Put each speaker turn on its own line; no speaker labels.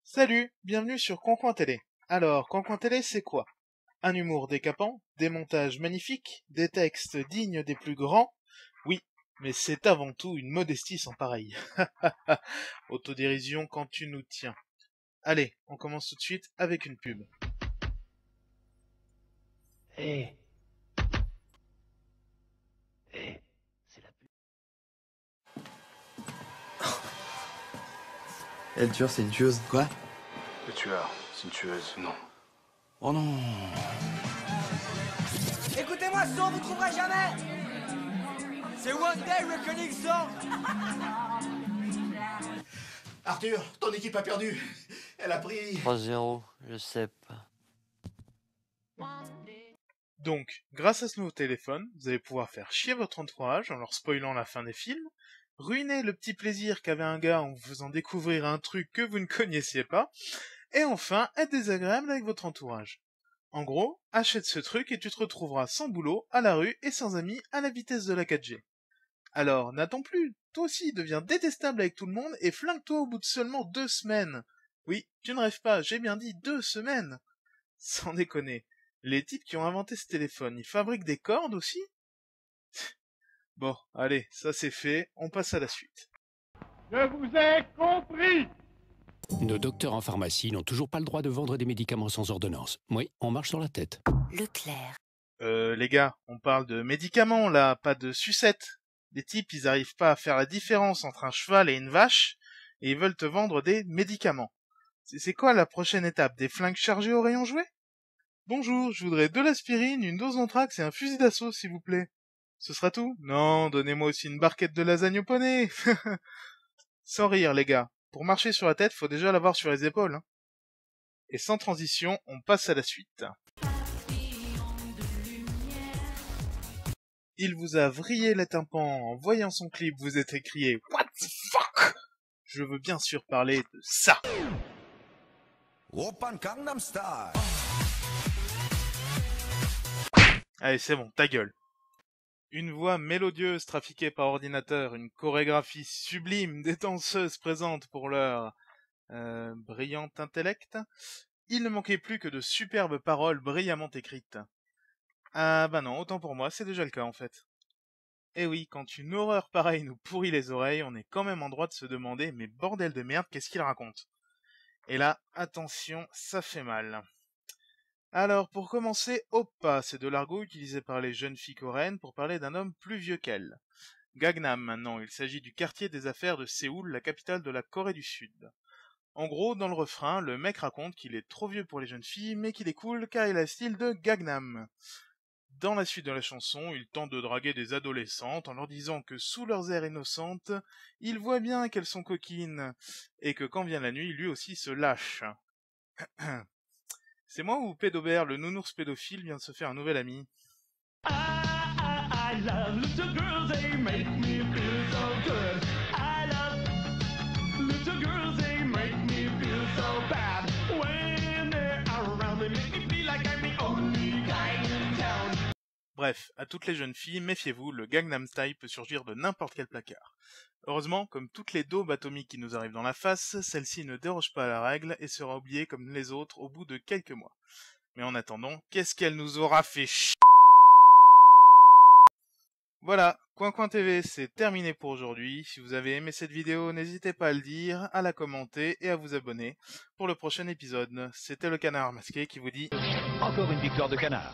Salut, bienvenue sur Coincoin Télé. Alors, Coincoin Télé, c'est quoi? Un humour décapant, des montages magnifiques, des textes dignes des plus grands? Oui, mais c'est avant tout une modestie sans pareil. Autodérision quand tu nous tiens. Allez, on commence tout de suite avec une pub.
C'est la pub.
Elle tueur, c'est une tueuse. Quoi?
Le tueur, c'est une tueuse, non.
Oh non.
Écoutez-moi ce son, vous trouverez jamais. C'est One Day Reckoning Song.
Arthur, ton équipe a perdu. Elle a pris...
3-0, je sais pas.
Donc, grâce à ce nouveau téléphone, vous allez pouvoir faire chier votre entourage en leur spoilant la fin des films, ruiner le petit plaisir qu'avait un gars en vous faisant découvrir un truc que vous ne connaissiez pas, et enfin être désagréable avec votre entourage. En gros, achète ce truc et tu te retrouveras sans boulot, à la rue et sans amis à la vitesse de la 4G. Alors, n'attends plus, toi aussi deviens détestable avec tout le monde et flingue-toi au bout de seulement 2 semaines. Oui, tu ne rêves pas, j'ai bien dit 2 semaines. Sans déconner, les types qui ont inventé ce téléphone, ils fabriquent des cordes aussi? Bon, allez, ça c'est fait, on passe à la suite.
Je vous ai compris!
Nos docteurs en pharmacie n'ont toujours pas le droit de vendre des médicaments sans ordonnance. Oui, on marche sur la tête.
Leclerc.
Les gars, on parle de médicaments là, pas de sucettes. Les types, ils arrivent pas à faire la différence entre un cheval et une vache, et ils veulent te vendre des médicaments. C'est quoi la prochaine étape? Des flingues chargées au rayon jouet? Bonjour, je voudrais de l'aspirine, une dose d'anthrax et un fusil d'assaut, s'il vous plaît. Ce sera tout? Non, donnez-moi aussi une barquette de lasagne au poney. Sans rire, les gars. Pour marcher sur la tête, faut déjà l'avoir sur les épaules. Hein. Et sans transition, on passe à la suite. Il vous a vrillé les tympans en voyant son clip, vous êtes écrié « What the fuck ?» Je veux bien sûr parler de ça.
Open Gangnam Style.
Allez, c'est bon, ta gueule. Une voix mélodieuse trafiquée par ordinateur, une chorégraphie sublime des danseuses présentes pour leur brillant intellect. Il ne manquait plus que de superbes paroles brillamment écrites. Ah bah non, autant pour moi, c'est déjà le cas en fait. Eh oui, quand une horreur pareille nous pourrit les oreilles, on est quand même en droit de se demander « Mais bordel de merde, qu'est-ce qu'il raconte ?» Et là, attention, ça fait mal. Alors, pour commencer, Oppa, c'est de l'argot utilisé par les jeunes filles coréennes pour parler d'un homme plus vieux qu'elles. Gangnam, maintenant, il s'agit du quartier des affaires de Séoul, la capitale de la Corée du Sud. En gros, dans le refrain, le mec raconte qu'il est trop vieux pour les jeunes filles, mais qu'il est cool car il a le style de Gangnam. Dans la suite de la chanson, il tente de draguer des adolescentes en leur disant que sous leurs airs innocentes, il voit bien qu'elles sont coquines, et que quand vient la nuit, lui aussi se lâche. C'est moi ou Pédobert, le nounours pédophile, vient de se faire un nouvel ami?
I love little girls, they make me feel so good. I love little girls, they make me feel so bad. When they're around, they make me feel like I'm the only guy in town.
Bref, à toutes les jeunes filles, méfiez-vous, le Gangnam Style peut surgir de n'importe quel placard. Heureusement, comme toutes les daubes atomiques qui nous arrivent dans la face, celle-ci ne déroge pas à la règle et sera oubliée comme les autres au bout de quelques mois. Mais en attendant, qu'est-ce qu'elle nous aura fait chier? Voilà, Coincoin TV, c'est terminé pour aujourd'hui. Si vous avez aimé cette vidéo, n'hésitez pas à le dire, à la commenter et à vous abonner pour le prochain épisode. C'était le Canard Masqué qui vous dit...
Encore une victoire de canard.